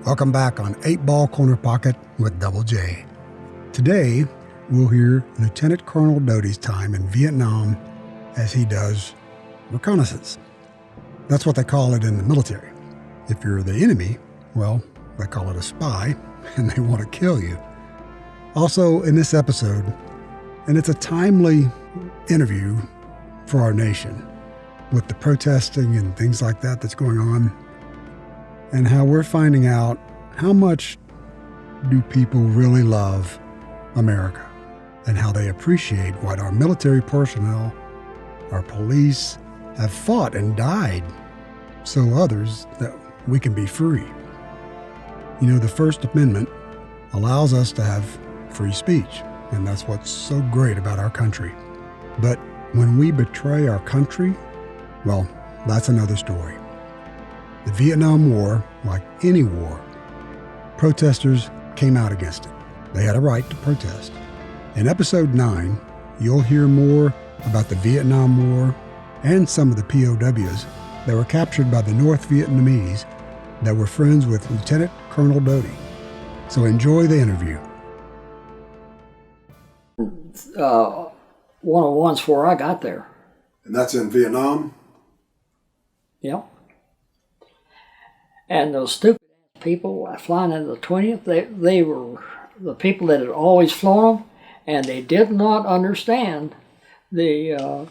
Welcome back on 8 Ball Corner Pocket with Double J. Today, we'll hear Lt Colonel Doty's time in Vietnam as he does reconnaissance. That's what they call it in the military. If you're the enemy, well, they call it a spy, and they want to kill you. Also, in this episode, and it's a timely interview for our nation with the protesting and things like that that's going on, and how we're finding out how much do people really love America and how they appreciate what our military personnel, our police have fought and died so others that we can be free. You know, the First Amendment allows us to have free speech, and that's what's so great about our country. But when we betray our country, well, that's another story. The Vietnam War, like any war, protesters came out against it. They had a right to protest. In episode 9, you'll hear more about the Vietnam War and some of the POWs that were captured by the North Vietnamese that were friends with Lt Colonel Doty. So enjoy the interview. One of the ones before I got there. And that's in Vietnam? Yep. And those stupid people flying in the 20th, they were the people that had always flown them, and they did not understand the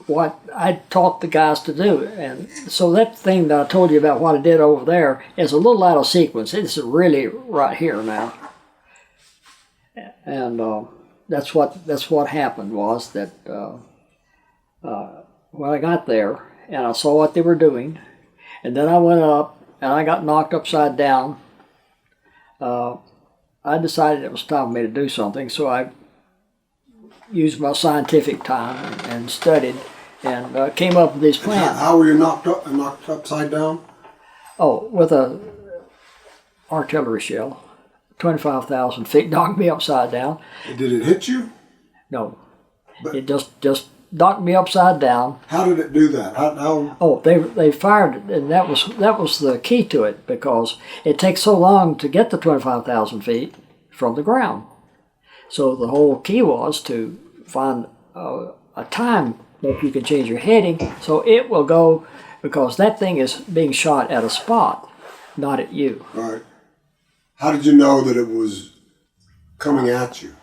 what I taught the guys to do. And so that thing that I told you about what I did over there is a little out of sequence. It's really right here now. And that's what happened was that when I got there and I saw what they were doing, and then I went up and I got knocked upside down. I decided it was time for me to do something, so I used my scientific time and studied and came up with this plan. How were you knocked upside down? Oh, with a artillery shell. 25,000 feet knocked me upside down. Did it hit you? No, but it just knocked me upside down. How did it do that? How? Oh, they fired it, and that was the key to it, because it takes so long to get to 25,000 feet from the ground. So the whole key was to find a time that you can change your heading so it will go, because that thing is being shot at a spot, not at you. All right. How did you know that it was coming at you?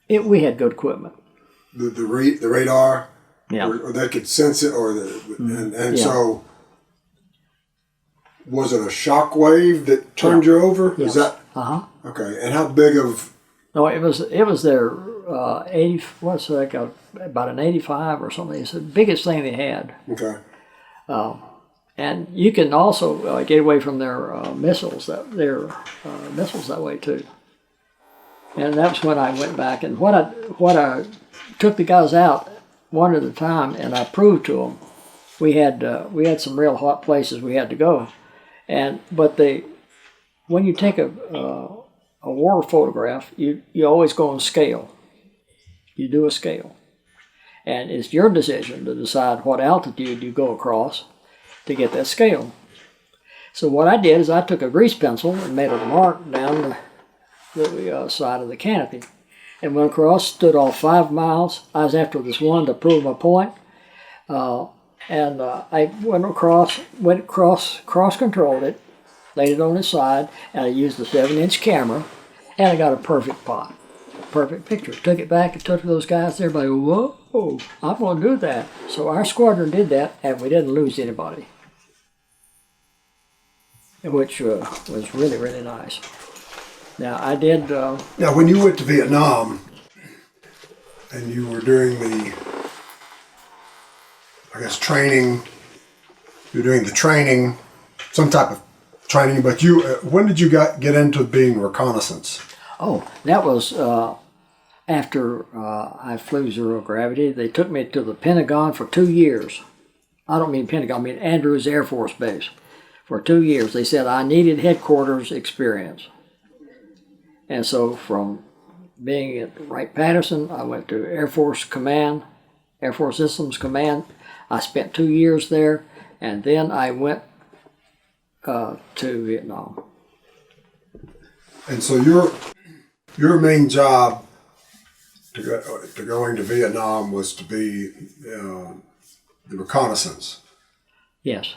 We had good equipment. The radar? Yeah. Or they could sense it, and so was it a shock wave that turned you over? Yes. Is that okay? And how big of? No, it was their 80. What's that? About an 85 or something. It's the biggest thing they had. Okay. And you can also get away from their missiles. Their missiles that way too. And that's when I went back, and what I took the guys out one at a time, and I proved to them we had some real hot places we had to go, but when you take a war photograph, you always go on scale. You do a scale, and it's your decision to decide what altitude you go across to get that scale. So what I did is I took a grease pencil and made a mark down the side of the canopy, and went across, stood off 5 miles. I was after this one to prove my point. I went cross-controlled it, laid it on its side, and I used a 7-inch camera, and I got a perfect picture. Took it back and took it to those guys. Everybody, whoa, I'm going to do that. So our squadron did that, and we didn't lose anybody, which was really, really nice. Now, I did... Now, when you went to Vietnam and you were doing the, training, you were doing the training, some type of training, but when did you get into being reconnaissance? Oh, that was after I flew zero gravity. They took me to the Pentagon for 2 years. I don't mean Pentagon, I mean Andrews Air Force Base. For 2 years, they said I needed headquarters experience. And so from being at Wright-Patterson, I went to Air Force Command, Air Force Systems Command. I spent 2 years there, and then I went to Vietnam. And so your main job to going to Vietnam was to be the reconnaissance. Yes.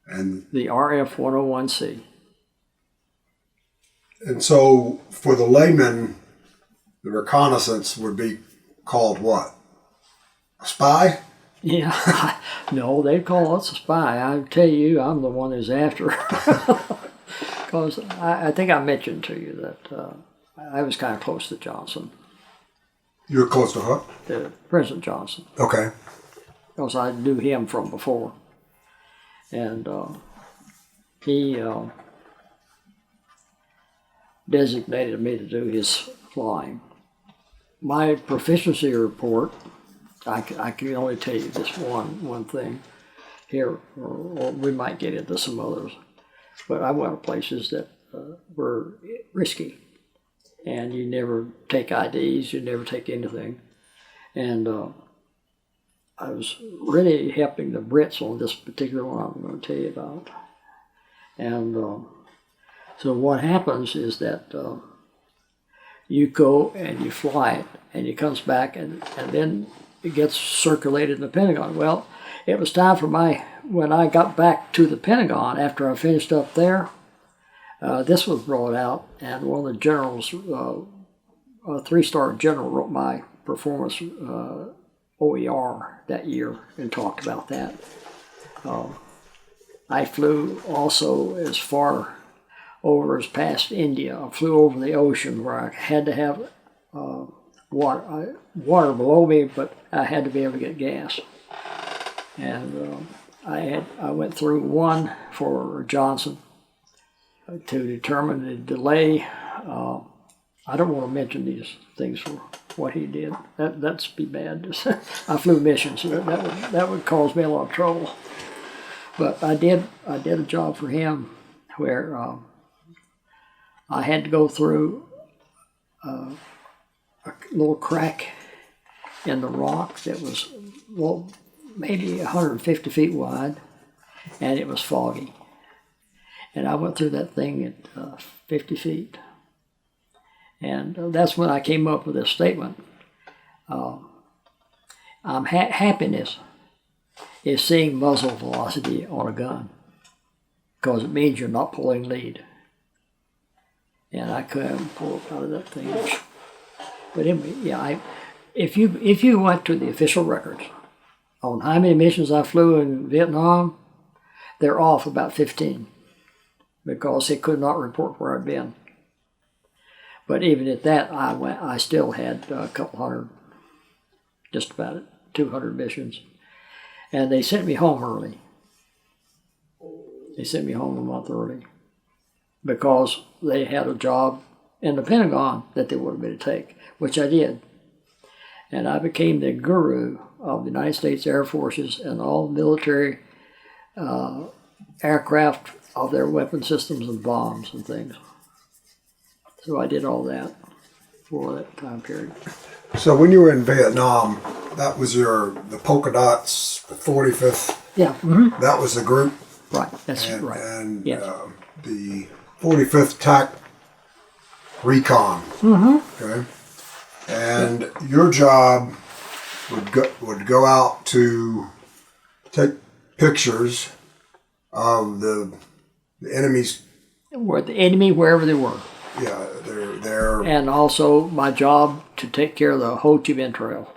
And the RF-101C. And so for the layman, the reconnaissance would be called what? A spy? Yeah. No, they'd call us a spy. I tell you, I'm the one who's after. Because I think I mentioned to you that I was kind of close to Johnson. You were close to who? To President Johnson. Okay. Because I knew him from before. And he designated me to do his flying. My proficiency report, I can only tell you this one thing here, or we might get into some others. But I went to places that were risky, and you never take IDs, you never take anything. And I was really helping the Brits on this particular one I'm going to tell you about. And so what happens is that you go and you fly it, and it comes back, and then it gets circulated in the Pentagon. Well, it was time for when I got back to the Pentagon after I finished up there, this was brought out, and one of the generals, a 3-star general, wrote my performance OER that year and talked about that. I flew also as far over as past India. I flew over the ocean where I had to have water below me, but I had to be able to get gas. And I went through one for Johnson to determine the delay. I don't want to mention these things for what he did. That's be bad. I flew missions, so that would cause me a lot of trouble. But I did a job for him where I had to go through a little crack in the rock that was, well, maybe 150 feet wide, and it was foggy. And I went through that thing at 50 feet. And that's when I came up with this statement. Happiness is seeing muzzle velocity on a gun, because it means you're not pulling lead. And I couldn't pull up out of that thing. But anyway, yeah, if you went to the official records on how many missions I flew in Vietnam, they're off about 15, because they could not report where I'd been. But even at that, I still had a couple hundred, just about 200 missions. And they sent me home early. They sent me home a month early because they had a job in the Pentagon that they wanted me to take, which I did. And I became the guru of the United States Air Forces and all military aircraft of their weapon systems and bombs and things. So I did all that for that time period. So when you were in Vietnam, that was the polka dots, the 45th. Yeah. Mm-hmm. That was the group. Right. That's right. And yes. The 45th TAC Recon. Mm-hmm. Okay. And your job would go out to take pictures of the enemy's. The enemy wherever they were. Yeah, they're. And also my job to take care of the Ho Chi Minh Trail.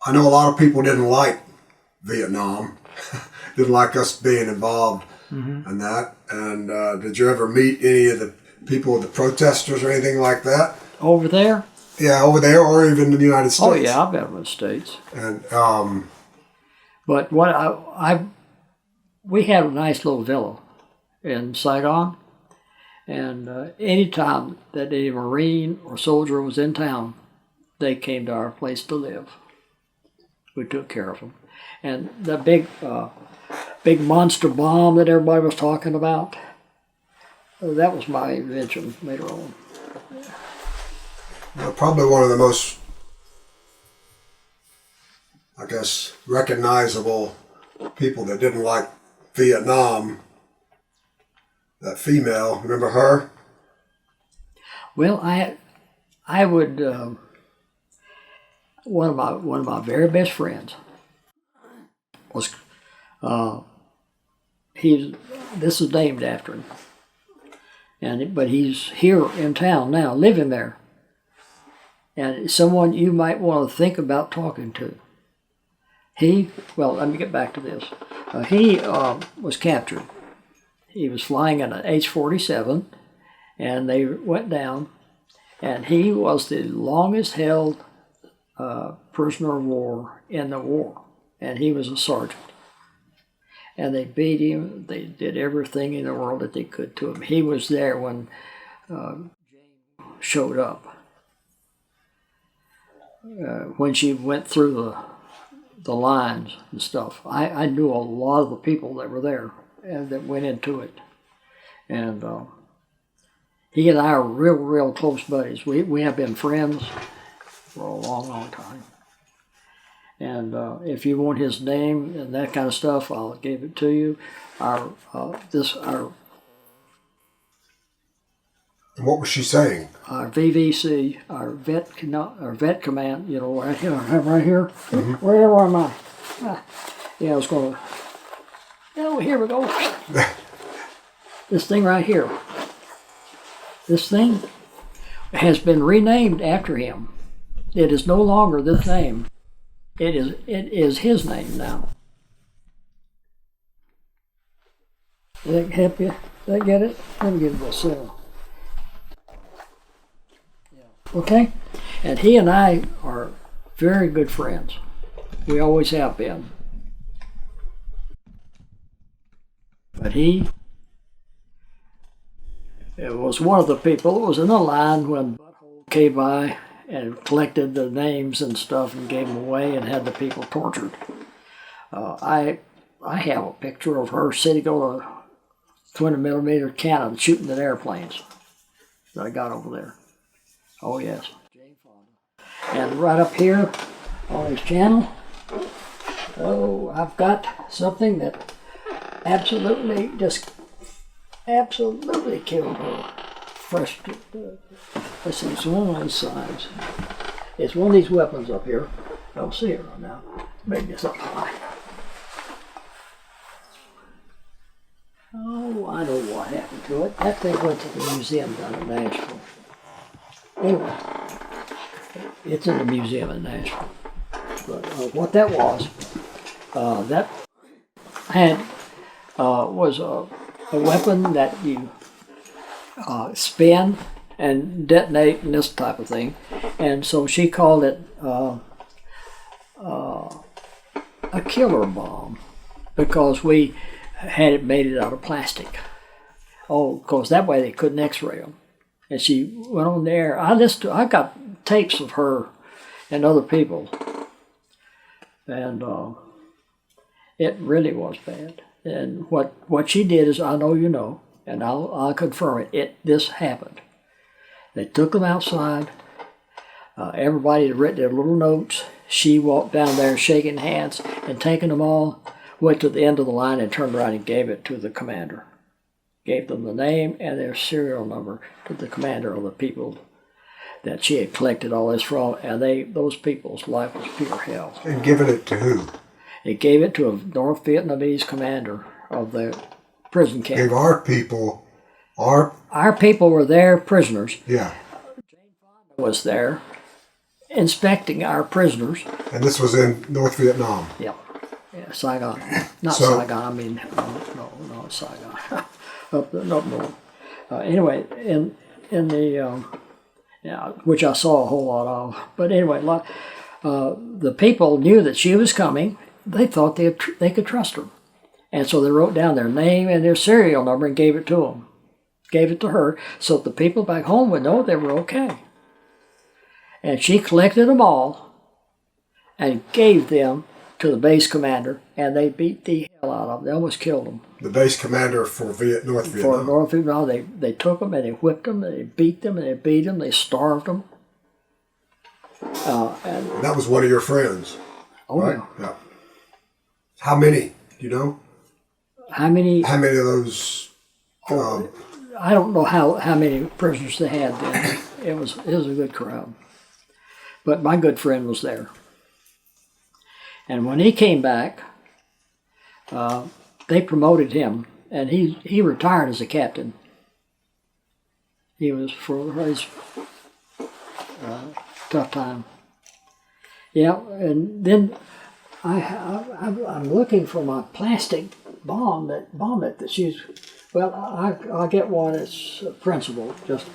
I know a lot of people didn't like Vietnam, didn't like us being involved in that. And did you ever meet any of the people, the protesters or anything like that? Over there? Yeah, over there, or even in the United States. Oh yeah, I've been in the States. And but what we had a nice little villa in Saigon, and any time that a Marine or soldier was in town, they came to our place to live. We took care of them. And the big monster bomb that everybody was talking about, that was my invention later on. Probably one of the most I guess, recognizable people that didn't like Vietnam. That female, remember her? Well, I would one of my very best friends was this is named after him, but he's here in town now, living there, and someone you might want to think about talking to. Well, let me get back to this. He was captured. He was flying in an H-47, and they went down, and he was the longest held prisoner of war in the war, and he was a sergeant. And they beat him. They did everything in the world that they could to him. He was there when Jane showed up. When she went through the lines and stuff, I knew a lot of the people that were there and that went into it. And he and I are real close buddies. We have been friends for a long time. And if you want his name and that kind of stuff, I'll give it to you. And what was she saying? Our VVC, our vet command, right here. Mm-hmm. Where am I? I was going to. Oh, here we go. This thing right here. This thing has been renamed after him. It is no longer this name. It is his name now. Does that help you? Does that get it? Let me get it a cell. Okay? And he and I are very good friends. We always have been. But it was one of the people that was in the line when Butthole came by and collected the names and stuff and gave them away and had the people tortured. I have a picture of her sitting on a 20mm cannon shooting at airplanes that I got over there. Oh yes, Jane Fonda. And right up here on his channel, I've got something that absolutely killed her. Fresh. Let's see, it's one of those sides. It's one of these weapons up here. I don't see it right now. Maybe it's up high. Oh, I know what happened to it. That thing went to the museum down in Nashville. Anyway, it's in the museum in Nashville. But what that was a weapon that you spin and detonate and this type of thing. And so she called it a killer bomb because we had it made it out of plastic. Oh, because that way they couldn't x-ray them. And she went on there. I got tapes of her and other people. And it really was bad. And what she did is, I know you know, and I'll confirm it. This happened. They took them outside. Everybody had written their little notes. She walked down there shaking hands and taking them all, went to the end of the line and turned around and gave it to the commander. Gave them the name and their serial number to the commander of the people that she had collected all this from, and those people's life was pure hell. And given it to who? It gave it to a North Vietnamese commander of the prison camp. Gave our people, our people were there, prisoners. Yeah. Jane Fonda was there, inspecting our prisoners. And this was in North Vietnam. Yeah, Saigon. Not Saigon. I mean, no, Saigon. up north. Anyway, in the which I saw a whole lot of. But anyway, the people knew that she was coming. They thought they could trust her, and so they wrote down their name and their serial number and gave it to them. Gave it to her so that the people back home would know they were okay. And she collected them all and gave them to the base commander, and they beat the hell out of them. They almost killed them. The base commander for North Vietnam. For North Vietnam, they took them and they whipped them and they beat them and they beat them. They starved them. And that was one of your friends. Oh, right? yeah. Yeah. How many? Do you know? How many? How many of those? I don't know how many prisoners they had then. It was a good crowd. But my good friend was there. And when he came back, they promoted him, and he retired as a captain. He was for his tough time. Yeah, and then I'm looking for my plastic bomb that she's. Well, I'll get one. It's a principal. Just.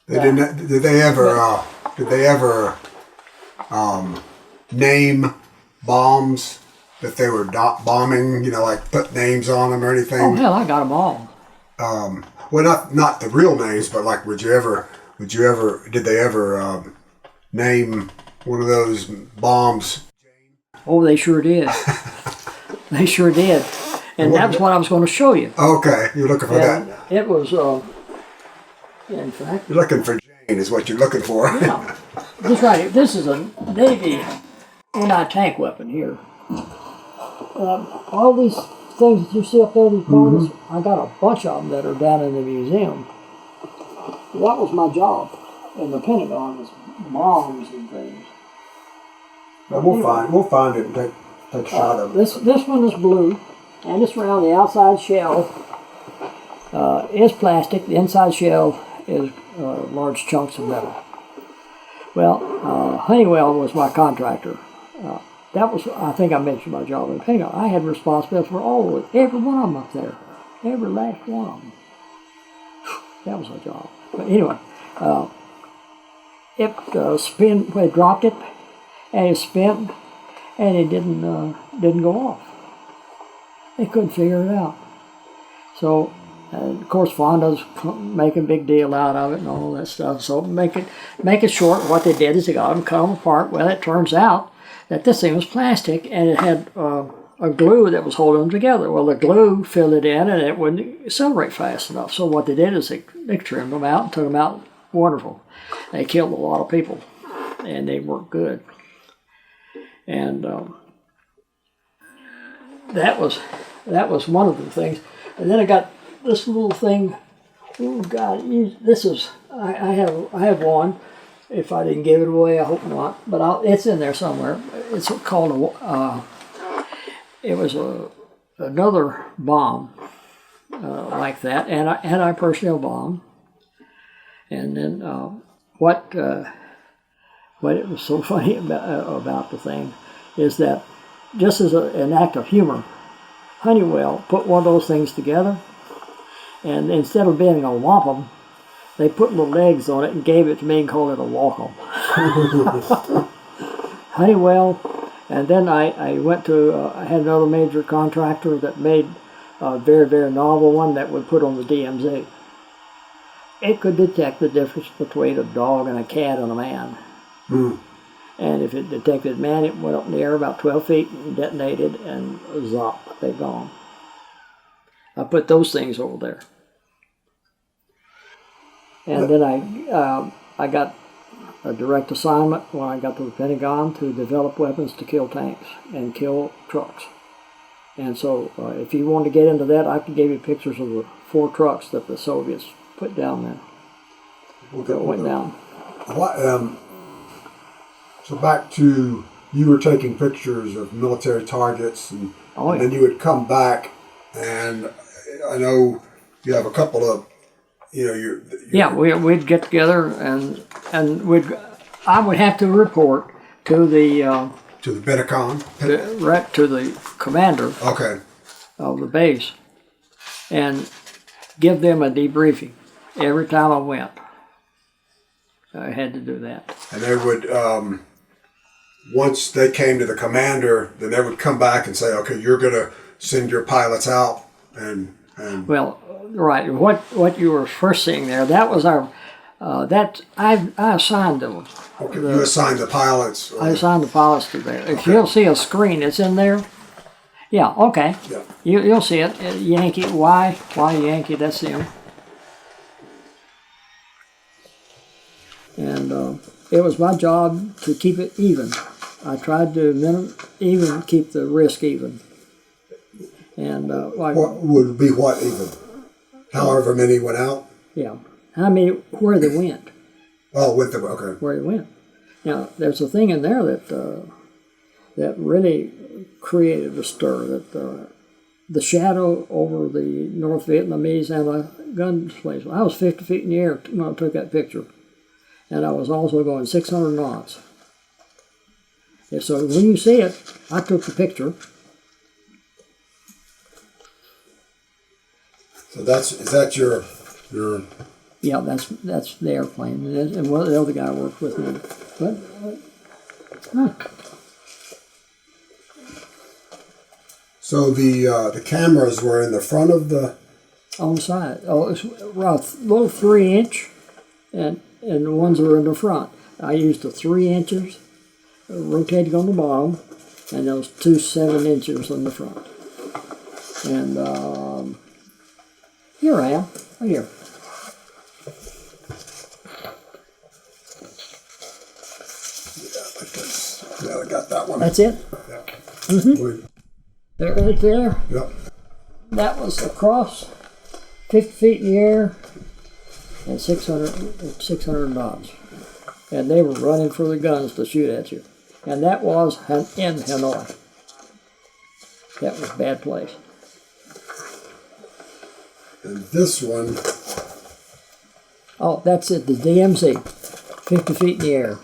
They didn't. Did they ever? Name bombs that they were bombing? You know, like put names on them or anything. Oh hell, I got them all. Well, not the real names, but like, did they ever name one of those bombs? Oh, they sure did. They sure did. And that's what I was going to show you. Okay, you're looking for that. It was, in fact. You're looking for Jane is what you're looking for. Yeah, that's right. This is a Navy anti-tank weapon here. All these things that you see up there, these bombs, I got a bunch of them that are down in the museum. That was my job in the Pentagon, was bombs and things. Well, we'll find it and take a shot of it. This one is blue, and it's around the outside shell. Is plastic. The inside shell is large chunks of metal. Well, Honeywell was my contractor. That was, I think I mentioned my job in the Pentagon. I had responsibility for every one of them up there. Every last one of them. That was my job. But anyway, it spin. They dropped it, and it spin, and it didn't go off. They couldn't figure it out. So, of course, Fonda's making a big deal out of it and all that stuff. So make it short. What they did is they got them cut them apart. Well, it turns out that this thing was plastic, and it had a glue that was holding them together. Well, the glue filled it in, and it wouldn't accelerate fast enough. So what they did is they trimmed them out and took them out. Wonderful. They killed a lot of people, and they weren't good. And that was one of the things. And then I got this little thing. Oh God, this is I have one. If I didn't give it away, I hope not. But it's in there somewhere. It's called it was another bomb like that, anti-personnel bomb. And then what it was so funny about the thing is that just as an act of humor, Honeywell put one of those things together, and instead of being a wampum, they put little legs on it and gave it to me and called it a walkum. Honeywell, and then I went to, I had another major contractor that made a very, very novel one that would put on the DMZ. It could detect the difference between a dog and a cat and a man. Mm. And if it detected a man, it went up in the air about 12 feet and detonated, and zop, they're gone. I put those things over there. And then I got a direct assignment when I got to the Pentagon to develop weapons to kill tanks and kill trucks. And so if you want to get into that, I can give you pictures of the 4 trucks that the Soviets put down there. That went down. What, so back to, you were taking pictures of military targets, and then you would come back, and I know you have a couple of, yeah, we'd get together and I would have to report to the Pentagon, to the commander of the base, and give them a debriefing every time I went. I had to do that. And they would, once they came to the commander, then they would come back and say, okay, you're going to send your pilots out and. Well, right. What you were first seeing there, that was our, that I assigned them. Okay, you assigned the pilots. I assigned the pilots to there. If you'll see a screen, it's in there. Yeah, okay. Yeah. You'll see it. Yankee, Y Yankee, that's him. And it was my job to keep it even. I tried to even keep the risk even. And what would be what even? However many went out? Yeah. How many, where they went. Oh, with them, okay. Where they went. Now, there's a thing in there that that really created a stir, that the shadow over the North Vietnamese anti-gun place. I was 50 feet in the air when I took that picture. And I was also going 600 knots. And so when you see it, I took the picture. So is that your? Yeah, that's the airplane, and the other guy worked with me. But So the cameras were in the front of the. On the side. Oh, it's around a little 3-inch, and the ones that were in the front. I used the 3 inches, rotating on the bottom, and those 2 7-inchers on the front. And here I am, right here. Yeah, I got that one. That's it? Yeah. Mm-hmm. There, right there. Yep. That was across 50 feet in the air and 600 knots. And they were running for the guns to shoot at you. And that was in Hanoi. That was a bad place. And this one. Oh, that's it, the DMZ, 50 feet in the air.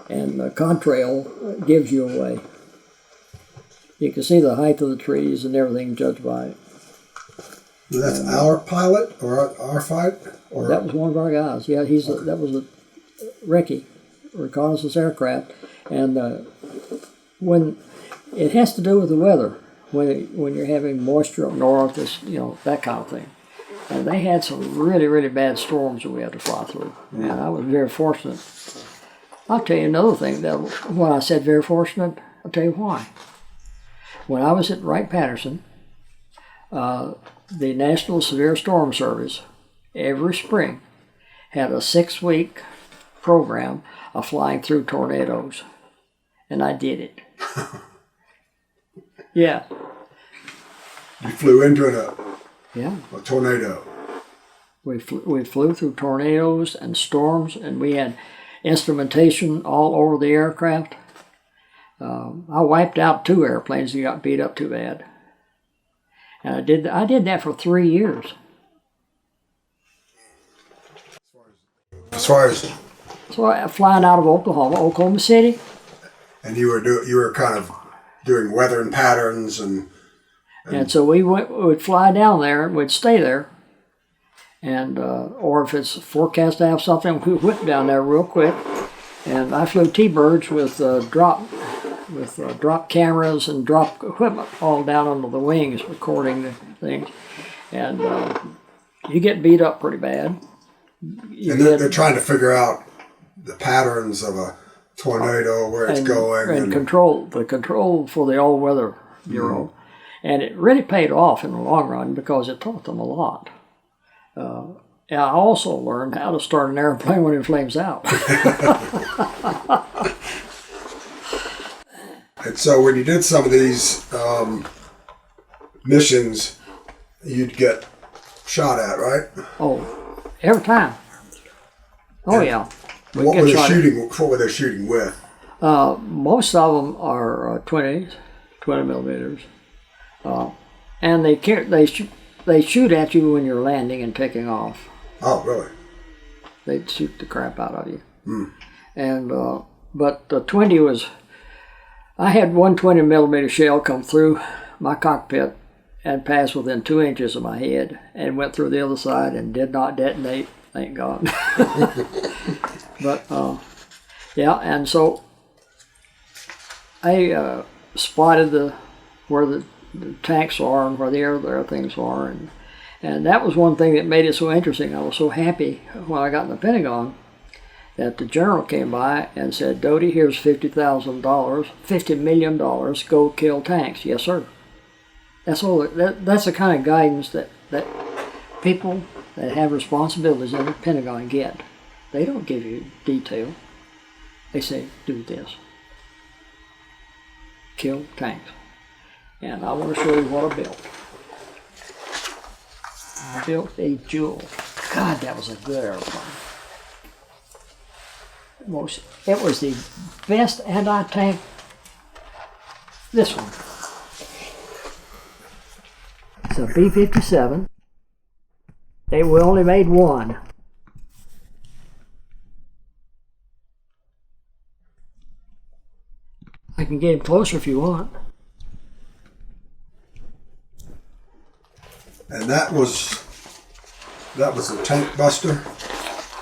And the contrail gives you away. You can see the height of the trees and everything judged by it. That's our pilot or our fight? Or? That was one of our guys. Yeah, that was a recce, reconnaissance aircraft. And when it has to do with the weather, when you're having moisture up north, that kind of thing. And they had some really, really bad storms that we had to fly through. And I was very fortunate. I'll tell you another thing. That when I said very fortunate, I'll tell you why. When I was at Wright-Patterson, the National Severe Storm Service, every spring, had a 6-week program of flying through tornadoes. And I did it. Yeah. You flew into a tornado. We flew through tornadoes and storms, and we had instrumentation all over the aircraft. I wiped out 2 airplanes that got beat up too bad. And I did that for 3 years. As far as. So I flying out of Oklahoma City. And you were kind of doing weather and patterns and so we'd fly down there and we'd stay there. And or if it's forecast to have something, we whip down there real quick. And I flew T-birds with drop cameras and drop equipment all down under the wings, recording the things. And you get beat up pretty bad. They're trying to figure out the patterns of a tornado, where it's going, and control for the all-weather bureau. Mm-hmm. And it really paid off in the long run because it taught them a lot. And I also learned how to start an airplane when it flames out. And so when you did some of these missions, you'd get shot at, right? Oh, every time. Oh, and yeah. What were they shooting with? Most of them are 20 millimeters. And they shoot at you when you're landing and taking off. Oh, really? They'd shoot the crap out of you. Mm. And but the 20 was. I had one 20 millimeter shell come through my cockpit and pass within 2 inches of my head and went through the other side and did not detonate. Thank God. But and so I spotted where the tanks are and where the other things are, and that was one thing that made it so interesting. I was so happy when I got in the Pentagon that the general came by and said, "Doty, here's $50 million, go kill tanks." Yes, sir. That's all. That's the kind of guidance that people that have responsibilities in the Pentagon get. They don't give you detail. They say, "Do this." kill tanks. And I want to show you what I built. I built a Jewel. God, that was a good airplane. It was the best anti-tank. This one. It's a B-57. We only made one. I can get him closer if you want. And that was a tank buster?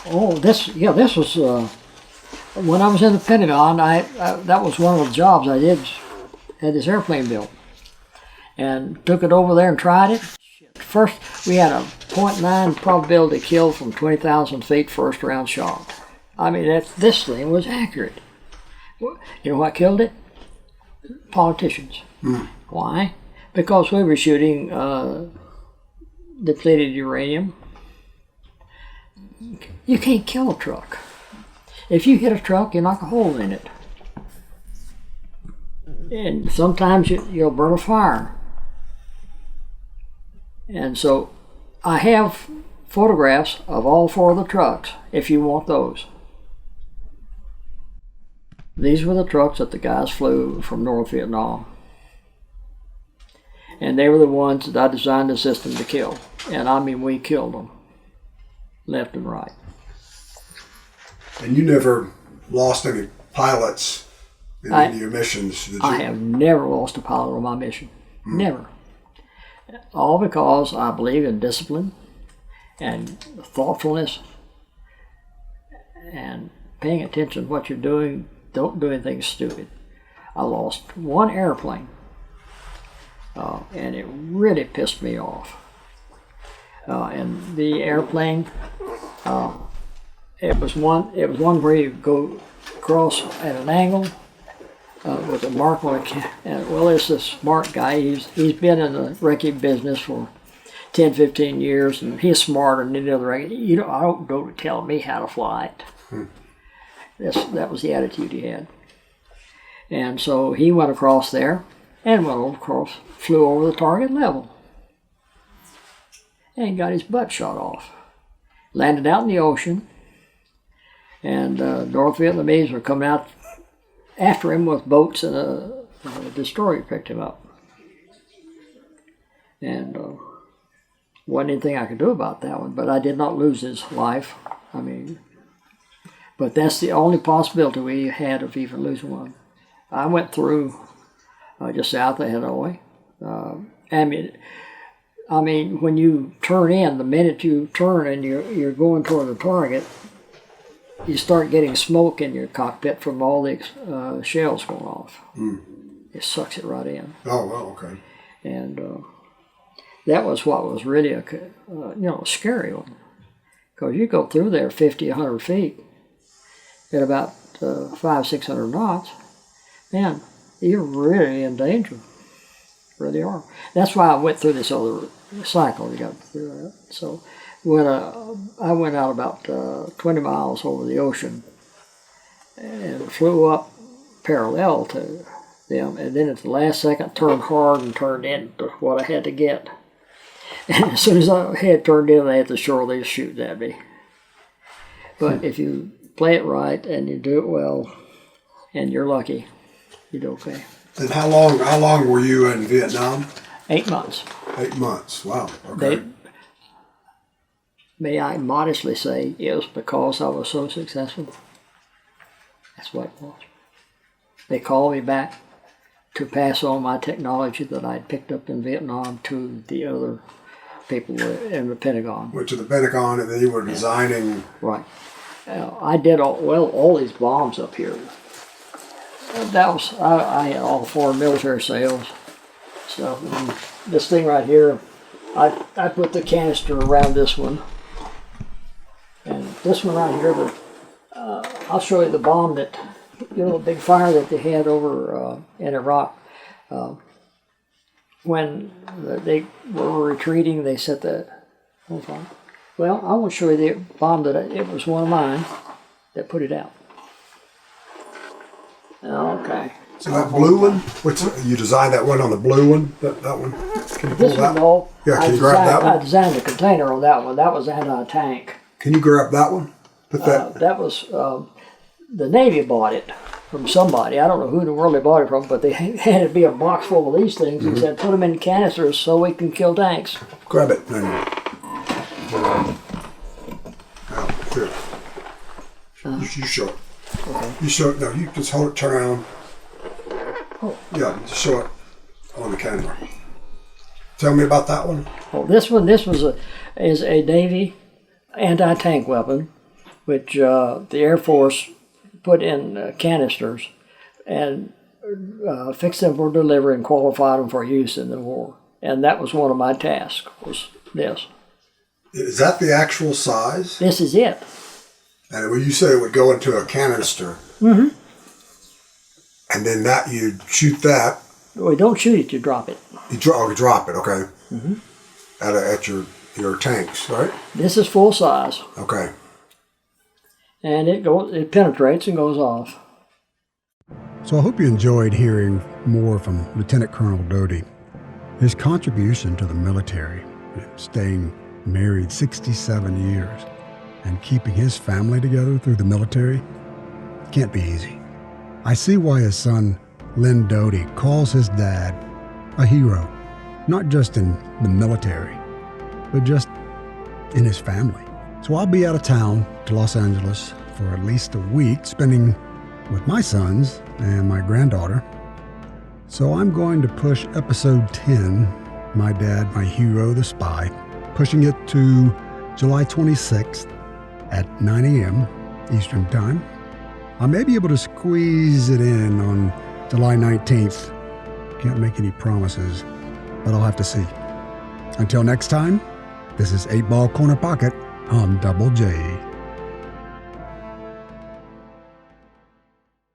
Oh, this was when I was in the Pentagon. That was one of the jobs I did. Had this airplane built, and took it over there and tried it. First, we had a 0.9 probability kill from 20,000 feet first round shot. I mean, this thing was accurate. You know what killed it? Politicians. Why? Because we were shooting depleted uranium. You can't kill a truck. If you hit a truck, you knock a hole in it. And sometimes you'll burn a fire. And so I have photographs of all 4 of the trucks, if you want those. These were the trucks that the guys flew from North Vietnam. And they were the ones that I designed the system to kill. And I mean, we killed them, left and right. And you never lost any pilots in any of your missions, did you? I have never lost a pilot on my mission. Never. All because I believe in discipline and thoughtfulness and paying attention to what you're doing. Don't do anything stupid. I lost one airplane, and it really pissed me off. And the airplane, it was one where you go across at an angle with a mark on it. And well, there's this smart guy. He's been in the wrecking business for 10, 15 years, and he's smarter than any other wrecking. I don't go to tell me how to fly it. That was the attitude he had. And so he went across there and flew over the target level and got his butt shot off. Landed out in the ocean, and North Vietnamese were coming out after him with boats, and a destroyer picked him up. And wasn't anything I could do about that one, but I did not lose his life. I mean, but that's the only possibility we had of even losing one. I went through just south of Hanoi. I mean, when you turn in, the minute you turn and you're going toward the target, you start getting smoke in your cockpit from all the shells going off. It sucks it right in. Oh, well, okay. And that was what was really a scary one, because you go through there 50, 100 feet at about 500-600 knots, man, you're really in danger. Really are. That's why I went through this other cycle. You got through that. So when I went out about 20 miles over the ocean and flew up parallel to them, and then at the last second turned hard and turned into what I had to get. And as soon as I had turned in, they at the shore, they just shooting at me. But if you play it right and you do it well, and you're lucky, you do okay. And how long were you in Vietnam? 8 months. 8 months. Wow. Okay. May I modestly say it was because I was so successful. That's what it was. They called me back to pass on my technology that I'd picked up in Vietnam to the other people in the Pentagon. Went to the Pentagon, and then you were designing. Right. I did all these bombs up here. That was I had all 4 military sales. So this thing right here, I put the canister around this one, and this one right here. I'll show you the bomb that, the big fire that they had over in Iraq. When they were retreating, they set that. Well, I want to show you the bomb it was one of mine that put it out. Okay. So that blue one, you designed that one on the blue one? That one? Can you pull This that? one, though, Yeah, can you grab that one? I designed the container on that one. That was anti-tank. Can you grab that one? Put that. That was, the Navy bought it from somebody. I don't know who in the world they bought it from, but they had it be a box full of these things and said, put them in canisters so we can kill tanks. Grab it. Then. Here. You show it. Okay. You show it. No, you just hold it, turn around. Oh. Yeah, just show it on the camera. Tell me about that one. Oh, this was is a Navy anti-tank weapon, which the Air Force put in canisters and fixed them for delivery and qualified them for use in the war. And that was one of my tasks, was this. Is that the actual size? This is it. And when you say it would go into a canister, Mm-hmm. and then that you shoot that. Well, you don't shoot it, you drop it. You drop it, okay. Mm-hmm. At your tanks, right? This is full size. Okay. And it penetrates and goes off. So I hope you enjoyed hearing more from Lt Colonel Doty. His contribution to the military, staying married 67 years and keeping his family together through the military, can't be easy. I see why his son, Lt Doty, calls his dad a hero, not just in the military, but just in his family. So I'll be out of town to Los Angeles for at least a week, spending with my sons and my granddaughter. So I'm going to push episode 10, My Dad, My Hero, the Spy, pushing it to July 26th at 9 a.m. Eastern Time. I may be able to squeeze it in on July 19th. Can't make any promises, but I'll have to see. Until next time, this is 8 Ball Corner Pocket on Double J.